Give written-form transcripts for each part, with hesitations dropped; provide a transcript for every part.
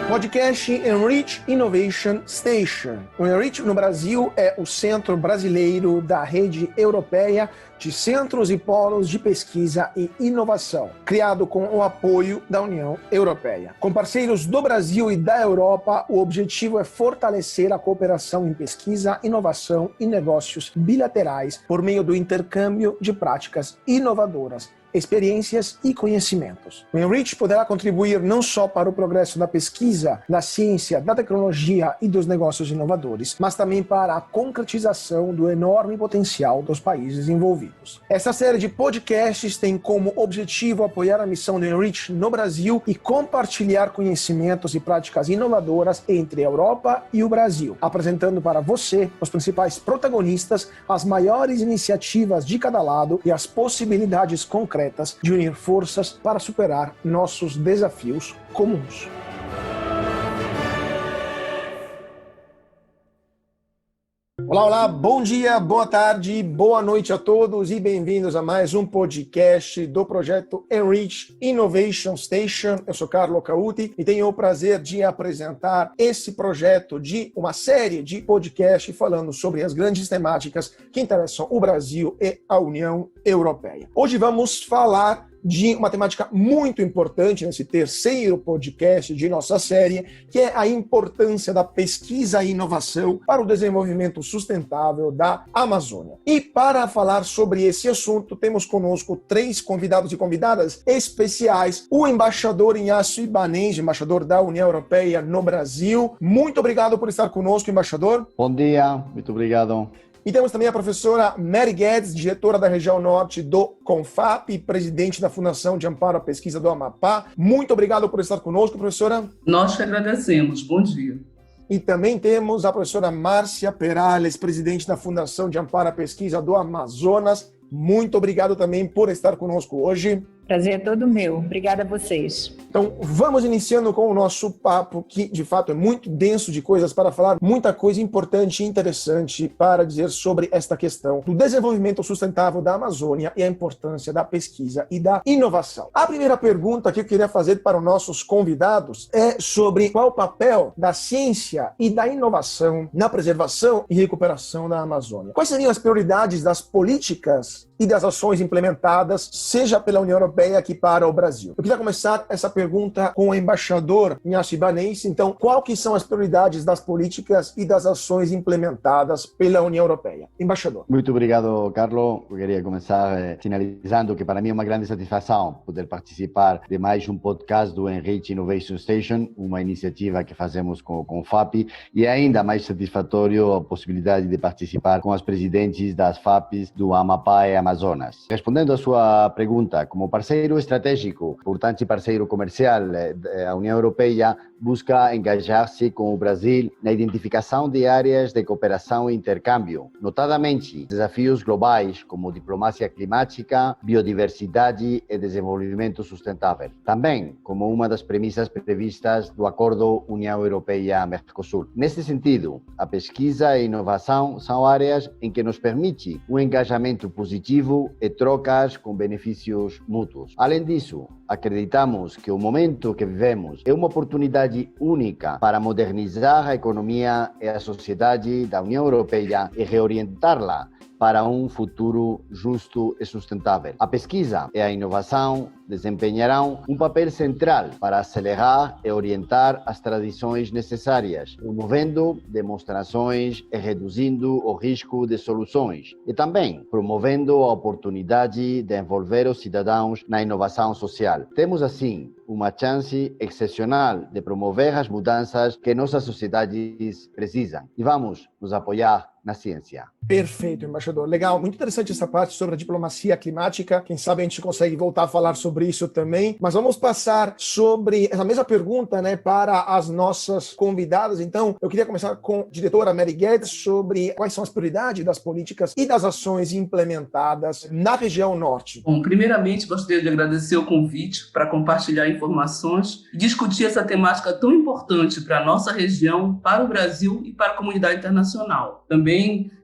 Podcast Enrich Innovation Station. O Enrich no Brasil é o centro brasileiro da rede europeia de centros e polos de pesquisa e inovação, criado com o apoio da União Europeia. Com parceiros do Brasil e da Europa, o objetivo é fortalecer a cooperação em pesquisa, inovação e negócios bilaterais por meio do intercâmbio de práticas inovadoras, experiências e conhecimentos. O Enrich poderá contribuir não só para o progresso da pesquisa, da ciência, da tecnologia e dos negócios inovadores, mas também para a concretização do enorme potencial dos países envolvidos. Essa série de podcasts tem como objetivo apoiar a missão do Enrich no Brasil e compartilhar conhecimentos e práticas inovadoras entre a Europa e o Brasil, apresentando para você os principais protagonistas, as maiores iniciativas de cada lado e as possibilidades concretas de unir forças para superar nossos desafios comuns. Olá, bom dia, boa tarde, boa noite a todos e bem-vindos a mais um podcast do projeto Enrich Innovation Station. Eu sou Carlo Cauti e tenho o prazer de apresentar esse projeto de uma série de podcasts falando sobre as grandes temáticas que interessam o Brasil e a União Europeia. Hoje vamos falar de uma temática muito importante nesse terceiro podcast de nossa série, que é a importância da pesquisa e inovação para o desenvolvimento sustentável da Amazônia. E para falar sobre esse assunto, temos conosco três convidados e convidadas especiais. O embaixador Inácio Ibanez, embaixador da União Europeia no Brasil. Muito obrigado por estar conosco, embaixador. Bom dia, muito obrigado. E temos também a professora Mary Guedes, diretora da região norte do CONFAP e presidente da Fundação de Amparo à Pesquisa do Amapá. Muito obrigado por estar conosco, professora. Nós que agradecemos. Bom dia. E também temos a professora Márcia Perales, presidente da Fundação de Amparo à Pesquisa do Amazonas. Muito obrigado também por estar conosco hoje. Prazer é todo meu. Obrigada a vocês. Então, vamos iniciando com o nosso papo, que de fato é muito denso de coisas para falar, muita coisa importante e interessante para dizer sobre esta questão do desenvolvimento sustentável da Amazônia e a importância da pesquisa e da inovação. A primeira pergunta que eu queria fazer para os nossos convidados é sobre qual o papel da ciência e da inovação na preservação e recuperação da Amazônia. Quais seriam as prioridades das políticas e das ações implementadas, seja pela União Europeia aqui para o Brasil? Eu queria começar essa pergunta com o embaixador Inácio Ibanez. Então, qual que são as prioridades das políticas e das ações implementadas pela União Europeia? Embaixador. Muito obrigado, Carlo. Eu queria começar sinalizando que para mim é uma grande satisfação poder participar de mais um podcast do Enrich Innovation Station, uma iniciativa que fazemos com o FAP, e ainda mais satisfatório a possibilidade de participar com as presidentes das FAPs do Amapá e Amazonas. Respondendo à sua pergunta, como parceiro estratégico, importante parceiro comercial, a União Europeia busca engajar-se com o Brasil na identificação de áreas de cooperação e intercâmbio, notadamente desafios globais como diplomacia climática, biodiversidade e desenvolvimento sustentável. Também como uma das premissas previstas do Acordo União Europeia-Mercosul. Nesse sentido, a pesquisa e inovação são áreas em que nos permite um engajamento positivo e trocas com benefícios mútuos. Além disso, acreditamos que o momento que vivemos é uma oportunidade única para modernizar a economia e a sociedade da União Europeia e reorientá-la para um futuro justo e sustentável. A pesquisa e a inovação desempenharão um papel central para acelerar e orientar as transições necessárias, promovendo demonstrações e reduzindo o risco de soluções, e também promovendo a oportunidade de envolver os cidadãos na inovação social. Temos, assim, uma chance excepcional de promover as mudanças que nossas sociedades precisam, e vamos nos apoiar na ciência. Perfeito, embaixador. Legal, muito interessante essa parte sobre a diplomacia climática. Quem sabe a gente consegue voltar a falar sobre isso também. Mas vamos passar sobre essa mesma pergunta, né, para as nossas convidadas. Então, eu queria começar com a diretora Mary Guedes sobre quais são as prioridades das políticas e das ações implementadas na região norte. Bom, primeiramente, gostaria de agradecer o convite para compartilhar informações e discutir essa temática tão importante para a nossa região, para o Brasil e para a comunidade internacional. Também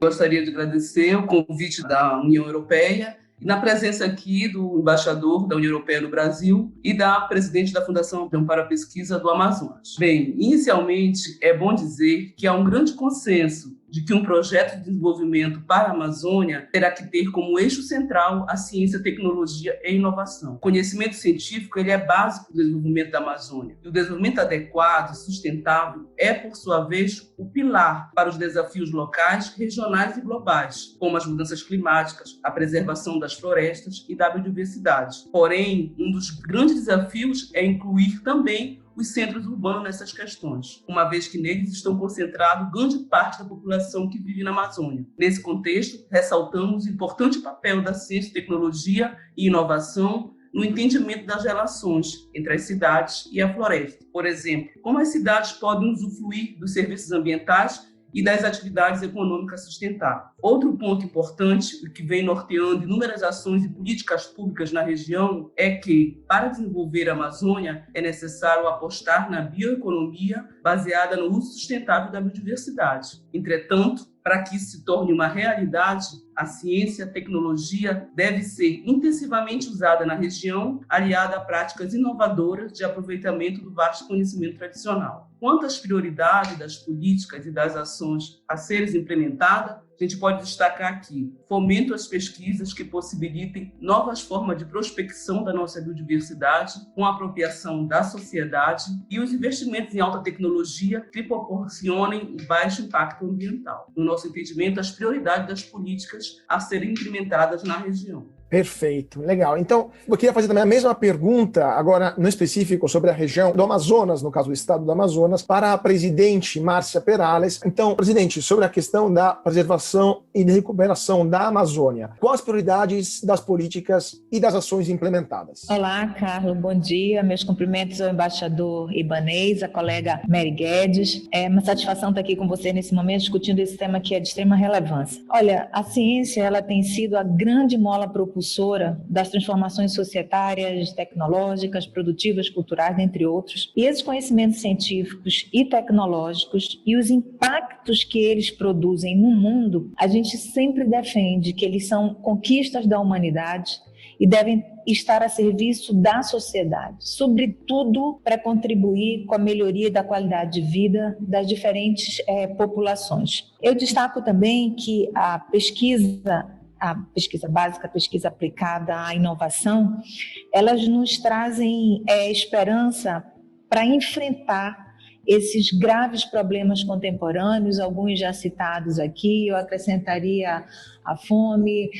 gostaria de agradecer o convite da União Europeia e na presença aqui do embaixador da União Europeia no Brasil e da presidente da Fundação de Amparo à Pesquisa do Amazonas. Bem, inicialmente é bom dizer que há um grande consenso de que um projeto de desenvolvimento para a Amazônia terá que ter como eixo central a ciência, tecnologia e inovação. O conhecimento científico ele é básico do desenvolvimento da Amazônia. E o desenvolvimento adequado e sustentável é, por sua vez, o pilar para os desafios locais, regionais e globais, como as mudanças climáticas, a preservação das florestas e da biodiversidade. Porém, um dos grandes desafios é incluir também os centros urbanos nessas questões, uma vez que neles estão concentrados grande parte da população que vive na Amazônia. Nesse contexto, ressaltamos o importante papel da ciência, tecnologia e inovação no entendimento das relações entre as cidades e a floresta. Por exemplo, como as cidades podem usufruir dos serviços ambientais e das atividades econômicas sustentáveis. Outro ponto importante, que vem norteando inúmeras ações e políticas públicas na região, é que, para desenvolver a Amazônia, é necessário apostar na bioeconomia baseada no uso sustentável da biodiversidade. Entretanto, para que isso se torne uma realidade, a ciência e a tecnologia deve ser intensivamente usada na região, aliada a práticas inovadoras de aproveitamento do vasto conhecimento tradicional. Quanto às prioridades das políticas e das ações a serem implementadas, a gente pode destacar aqui: fomento às pesquisas que possibilitem novas formas de prospecção da nossa biodiversidade, com a apropriação da sociedade, e os investimentos em alta tecnologia que proporcionem baixo impacto ambiental. No nosso entendimento, as prioridades das políticas a serem implementadas na região. Perfeito, legal. Então, eu queria fazer também a mesma pergunta, agora no específico, sobre a região do Amazonas, no caso do estado do Amazonas, para a presidente Márcia Perales. Então, presidente, sobre a questão da preservação e de recuperação da Amazônia, quais as prioridades das políticas e das ações implementadas? Olá, Carlos, bom dia. Meus cumprimentos ao embaixador Ibanez, à colega Mary Guedes. É uma satisfação estar aqui com você nesse momento, discutindo esse tema que é de extrema relevância. Olha, a ciência ela tem sido a grande mola propulsora das transformações societárias, tecnológicas, produtivas, culturais, entre outros. E esses conhecimentos científicos e tecnológicos e os impactos que eles produzem no mundo, a gente sempre defende que eles são conquistas da humanidade e devem estar a serviço da sociedade, sobretudo para contribuir com a melhoria da qualidade de vida das diferentes populações. Eu destaco também que a pesquisa básica, a pesquisa aplicada à inovação, elas nos trazem esperança para enfrentar esses graves problemas contemporâneos, alguns já citados aqui. Eu acrescentaria a fome,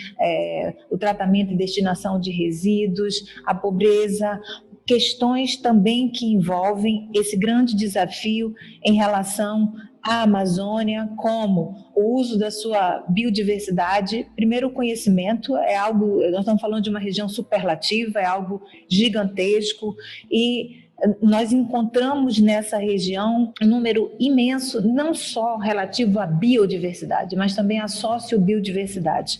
o tratamento e destinação de resíduos, a pobreza, questões também que envolvem esse grande desafio em relação à Amazônia, como o uso da sua biodiversidade. Primeiro, o conhecimento é algo, nós estamos falando de uma região superlativa, é algo gigantesco, e nós encontramos nessa região um número imenso, não só relativo à biodiversidade, mas também à sociobiodiversidade.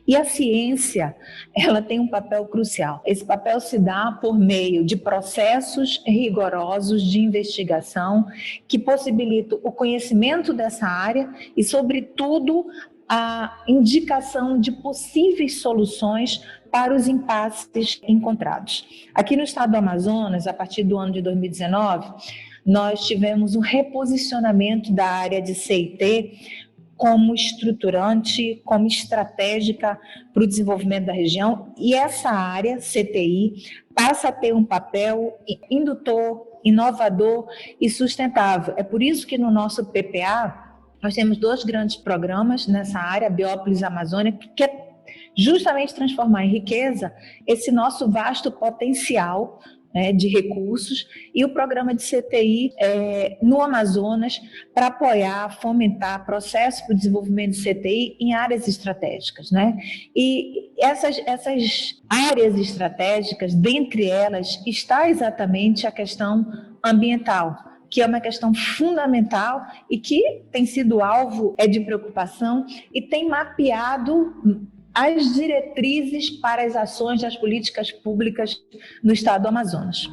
E a ciência, ela tem um papel crucial. Esse papel se dá por meio de processos rigorosos de investigação que possibilitam o conhecimento dessa área e, sobretudo, a indicação de possíveis soluções para os impasses encontrados. Aqui no estado do Amazonas, a partir do ano de 2019, nós tivemos um reposicionamento da área de CIT como estruturante, como estratégica para o desenvolvimento da região, e essa área, CTI, passa a ter um papel indutor, inovador e sustentável. É por isso que no nosso PPA nós temos 2 grandes programas nessa área, Biópolis Amazônia, que é justamente transformar em riqueza esse nosso vasto potencial de recursos, e o programa de CTI no Amazonas para apoiar, fomentar processos para o desenvolvimento de CTI em áreas estratégicas, E essas áreas estratégicas, dentre elas, está exatamente a questão ambiental, que é uma questão fundamental e que tem sido alvo de preocupação e tem mapeado as diretrizes para as ações das políticas públicas no estado do Amazonas.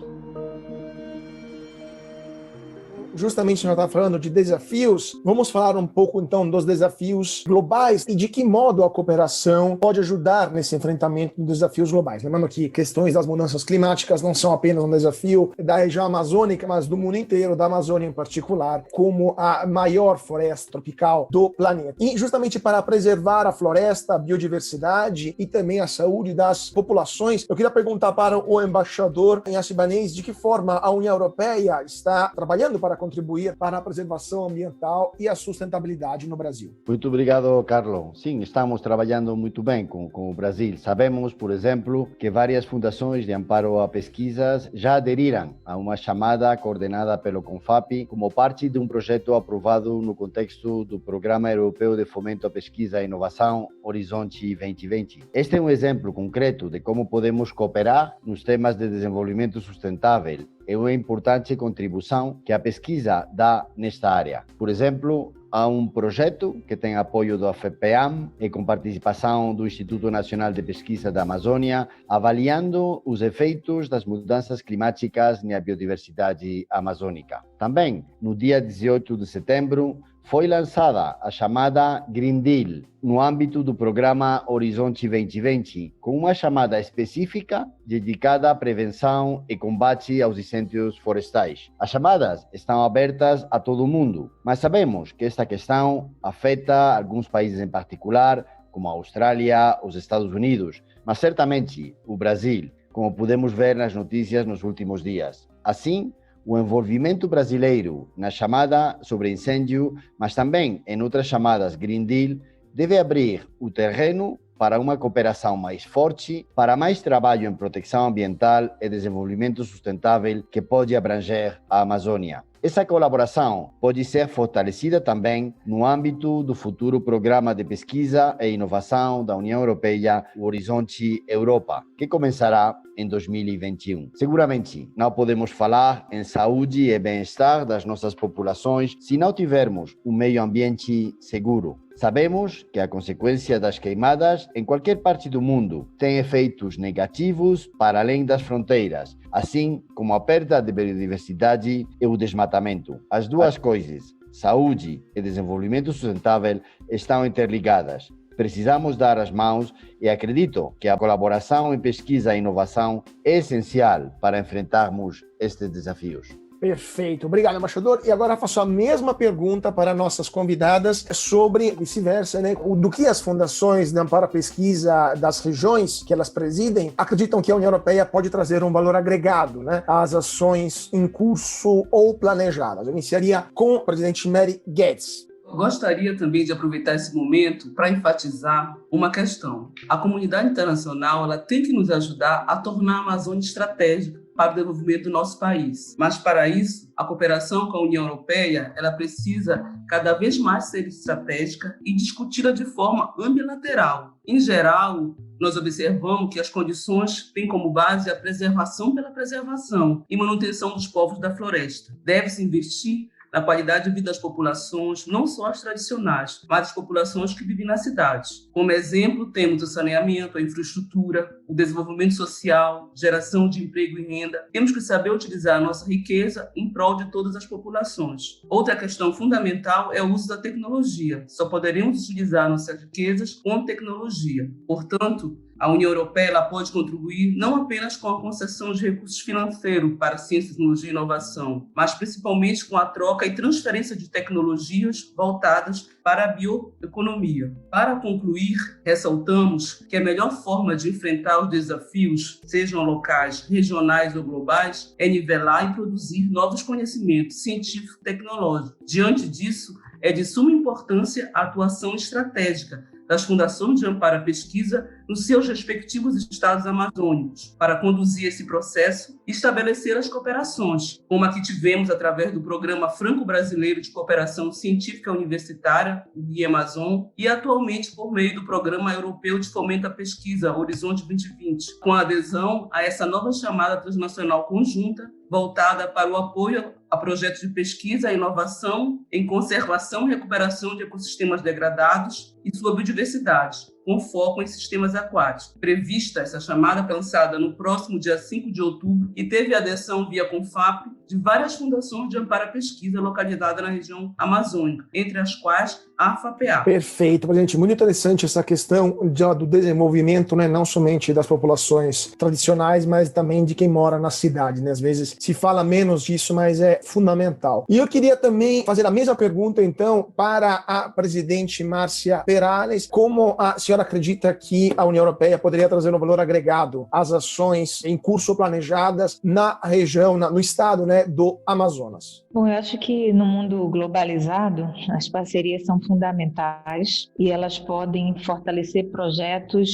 justamente nós estamos falando de desafios, vamos falar um pouco então dos desafios globais e de que modo a cooperação pode ajudar nesse enfrentamento dos desafios globais. Lembrando que questões das mudanças climáticas não são apenas um desafio da região amazônica, mas do mundo inteiro, da Amazônia em particular, como a maior floresta tropical do planeta. E justamente para preservar a floresta, a biodiversidade e também a saúde das populações, eu queria perguntar para o embaixador Ignacio Ibanez de que forma a União Europeia está trabalhando para contribuir para a preservação ambiental e a sustentabilidade no Brasil. Muito obrigado, Carlos. Sim, estamos trabalhando muito bem com o Brasil. Sabemos, por exemplo, que várias fundações de amparo a pesquisas já aderiram a uma chamada coordenada pelo CONFAP como parte de um projeto aprovado no contexto do Programa Europeu de Fomento à Pesquisa e Inovação Horizonte 2020. Este é um exemplo concreto de como podemos cooperar nos temas de desenvolvimento sustentável. É uma importante contribuição que a pesquisa dá nesta área. Por exemplo, há um projeto que tem apoio do FPAM e com participação do Instituto Nacional de Pesquisa da Amazônia, avaliando os efeitos das mudanças climáticas na biodiversidade amazônica. Também, no dia 18 de setembro, foi lançada a chamada Green Deal, no âmbito do programa Horizonte 2020, com uma chamada específica dedicada à prevenção e combate aos incêndios florestais. As chamadas estão abertas a todo mundo, mas sabemos que esta questão afeta alguns países em particular, como a Austrália, os Estados Unidos, mas certamente o Brasil, como podemos ver nas notícias nos últimos dias. Assim, o envolvimento brasileiro na chamada sobre incêndio, mas também em outras chamadas Green Deal, deve abrir o terreno para uma cooperação mais forte, para mais trabalho em proteção ambiental e desenvolvimento sustentável que pode abranger a Amazônia. Essa colaboração pode ser fortalecida também no âmbito do futuro Programa de Pesquisa e Inovação da União Europeia, o Horizonte Europa, que começará em 2021. Seguramente não podemos falar em saúde e bem-estar das nossas populações se não tivermos um meio ambiente seguro. Sabemos que a consequência das queimadas em qualquer parte do mundo tem efeitos negativos para além das fronteiras, assim como a perda de biodiversidade e o desmatamento. As duas coisas, saúde e desenvolvimento sustentável, estão interligadas. Precisamos dar as mãos e acredito que a colaboração em pesquisa e inovação é essencial para enfrentarmos estes desafios. Perfeito. Obrigado, embaixador. E agora faço a mesma pergunta para nossas convidadas sobre vice-versa, né? Do que as fundações de amparo à pesquisa das regiões que elas presidem acreditam que a União Europeia pode trazer um valor agregado, né, às ações em curso ou planejadas. Eu iniciaria com o presidente Mary Guedes. Gostaria também de aproveitar esse momento para enfatizar uma questão. A comunidade internacional ela tem que nos ajudar a tornar a Amazônia estratégica para o desenvolvimento do nosso país. Mas, para isso, a cooperação com a União Europeia ela precisa cada vez mais ser estratégica e discutida de forma ambilateral. Em geral, nós observamos que as condições têm como base a preservação pela preservação e manutenção dos povos da floresta. Deve-se investir na qualidade de vida das populações, não só as tradicionais, mas as populações que vivem nas cidades. Como exemplo, temos o saneamento, a infraestrutura, o desenvolvimento social, geração de emprego e renda. Temos que saber utilizar a nossa riqueza em prol de todas as populações. Outra questão fundamental é o uso da tecnologia. Só poderemos utilizar nossas riquezas com tecnologia. Portanto, a União Europeia ela pode contribuir não apenas com a concessão de recursos financeiros para ciência, tecnologia e inovação, mas principalmente com a troca e transferência de tecnologias voltadas para a bioeconomia. Para concluir, ressaltamos que a melhor forma de enfrentar os desafios, sejam locais, regionais ou globais, é nivelar e produzir novos conhecimentos científicos e tecnológicos. Diante disso, é de suma importância a atuação estratégica das fundações de amparo à pesquisa nos seus respectivos estados amazônicos, para conduzir esse processo e estabelecer as cooperações, como a que tivemos através do Programa Franco-Brasileiro de Cooperação Científica Universitária, o IEMAZON, e atualmente por meio do Programa Europeu de Fomento à Pesquisa, Horizonte 2020, com a adesão a essa nova chamada transnacional conjunta, voltada para o apoio a projetos de pesquisa e inovação em conservação e recuperação de ecossistemas degradados e sua biodiversidade, com foco em sistemas aquáticos. Prevista essa chamada, lançada no próximo dia 5 de outubro, e teve adesão via CONFAP de várias fundações de amparo à pesquisa localizadas na região amazônica, entre as quais a FAPEA. Perfeito, presidente. Muito interessante essa questão do desenvolvimento, né, não somente das populações tradicionais, mas também de quem mora na cidade, né? Às vezes se fala menos disso, mas é fundamental. E eu queria também fazer a mesma pergunta, então, para a presidente Márcia Perales. Como a senhora acredita que a União Europeia poderia trazer um valor agregado às ações em curso planejadas na região, no estado, né, do Amazonas? Bom, eu acho que no mundo globalizado, as parcerias são fundamentais e elas podem fortalecer projetos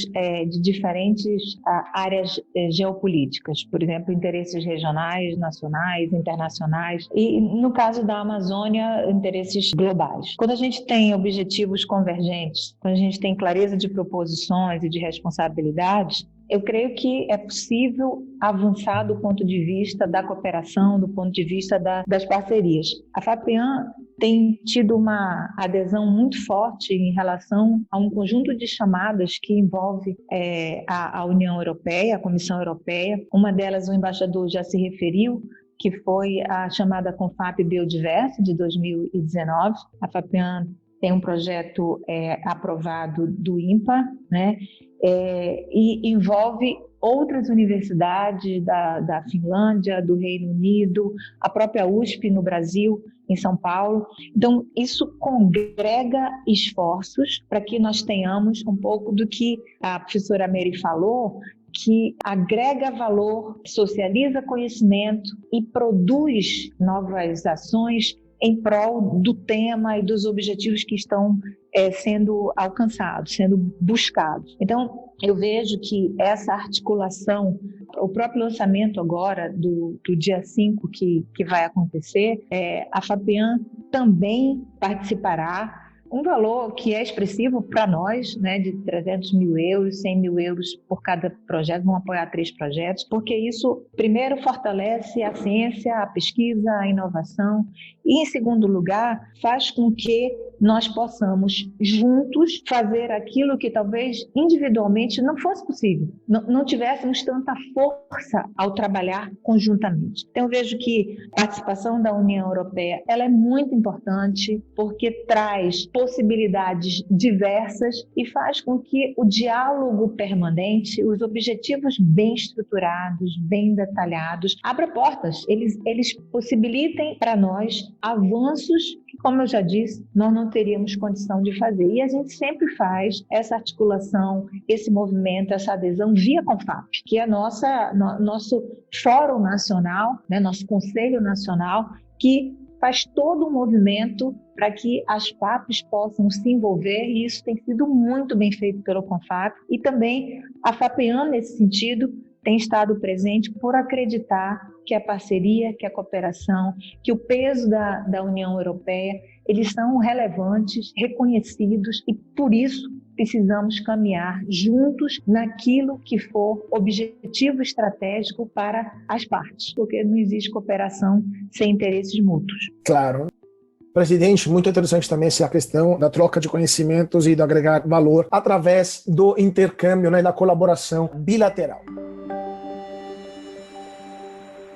de diferentes áreas geopolíticas, por exemplo, interesses regionais, nacionais, internacionais e, no caso da Amazônia, interesses globais. Quando a gente tem objetivos convergentes, quando a gente tem clareza de proposições e de responsabilidades, eu creio que é possível avançar do ponto de vista da cooperação, do ponto de vista das parcerias. A FAPEAN tem tido uma adesão muito forte em relação a um conjunto de chamadas que envolve a União Europeia, a Comissão Europeia. Uma delas, o embaixador já se referiu, que foi a chamada CONFAP Biodiverso de 2019. A FAPEAN tem um projeto aprovado do INPA, né? E envolve outras universidades da Finlândia, do Reino Unido, a própria USP no Brasil, em São Paulo. Então, isso congrega esforços para que nós tenhamos um pouco do que a professora Mary falou, que agrega valor, socializa conhecimento e produz novas ações em prol do tema e dos objetivos que estão sendo alcançados, sendo buscados. Então, eu vejo que essa articulação, o próprio lançamento agora do dia 5 que vai acontecer, a FAPEAN também participará. Um valor que é expressivo para nós, né, de 300 mil euros, 100 mil euros por cada projeto, vão apoiar 3 projetos, porque isso, primeiro, fortalece a ciência, a pesquisa, a inovação e, em segundo lugar, faz com que nós possamos, juntos, fazer aquilo que talvez individualmente não fosse possível, não tivéssemos tanta força ao trabalhar conjuntamente. Então, eu vejo que a participação da União Europeia ela é muito importante porque traz possibilidades diversas e faz com que o diálogo permanente, os objetivos bem estruturados, bem detalhados, abra portas, eles possibilitem para nós avanços que, como eu já disse, nós não teríamos condição de fazer. E a gente sempre faz essa articulação, esse movimento, essa adesão via CONFAP, que é nosso fórum nacional, né, nosso conselho nacional, que faz todo um movimento para que as FAPs possam se envolver, e isso tem sido muito bem feito pelo CONFAP. E também a FAPEAN, nesse sentido, tem estado presente por acreditar que a parceria, que a cooperação, que o peso da União Europeia, eles são relevantes, reconhecidos, e por isso precisamos caminhar juntos naquilo que for objetivo estratégico para as partes, porque não existe cooperação sem interesses mútuos. Claro. Presidente, muito interessante também essa questão da troca de conhecimentos e do agregar valor através do intercâmbio, né, e da colaboração bilateral.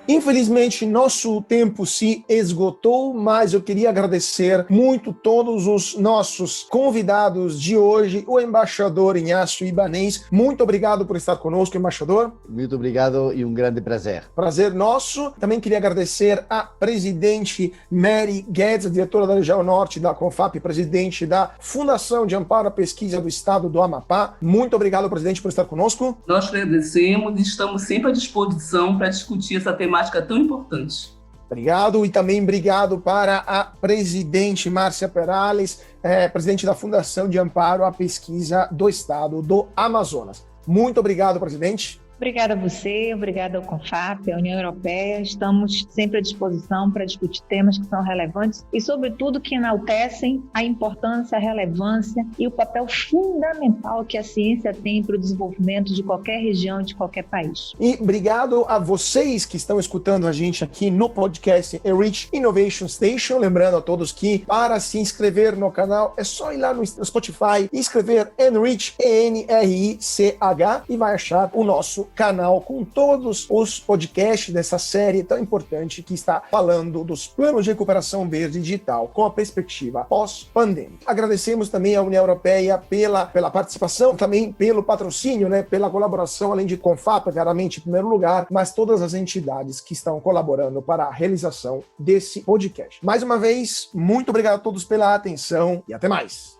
Infelizmente, nosso tempo se esgotou, mas eu queria agradecer muito todos os nossos convidados de hoje, o embaixador Inácio Ibanez. Muito obrigado por estar conosco, embaixador. Muito obrigado e um grande prazer. Prazer nosso. Também queria agradecer a presidente Mary Guedes, diretora da região norte da CONFAP, presidente da Fundação de Amparo à Pesquisa do Estado do Amapá. Muito obrigado, presidente, por estar conosco. Nós agradecemos e estamos sempre à disposição para discutir essa temática tão importante. Obrigado, e também obrigado para a presidente Márcia Perales, presidente da Fundação de Amparo à Pesquisa do Estado do Amazonas. Muito obrigado, presidente. Obrigada a você, obrigada ao CONFAP, à União Europeia. Estamos sempre à disposição para discutir temas que são relevantes e, sobretudo, que enaltecem a importância, a relevância e o papel fundamental que a ciência tem para o desenvolvimento de qualquer região, de qualquer país. E obrigado a vocês que estão escutando a gente aqui no podcast Enrich Innovation Station. Lembrando a todos que para se inscrever no canal é só ir lá no Spotify e escrever Enrich, E-N-R-I-C-H, e vai achar o nosso canal com todos os podcasts dessa série tão importante que está falando dos planos de recuperação verde digital com a perspectiva pós-pandêmica. Agradecemos também à União Europeia pela participação, também pelo patrocínio, pela colaboração, além de CONFAP, claramente, em primeiro lugar, mas todas as entidades que estão colaborando para a realização desse podcast. Mais uma vez, muito obrigado a todos pela atenção e até mais.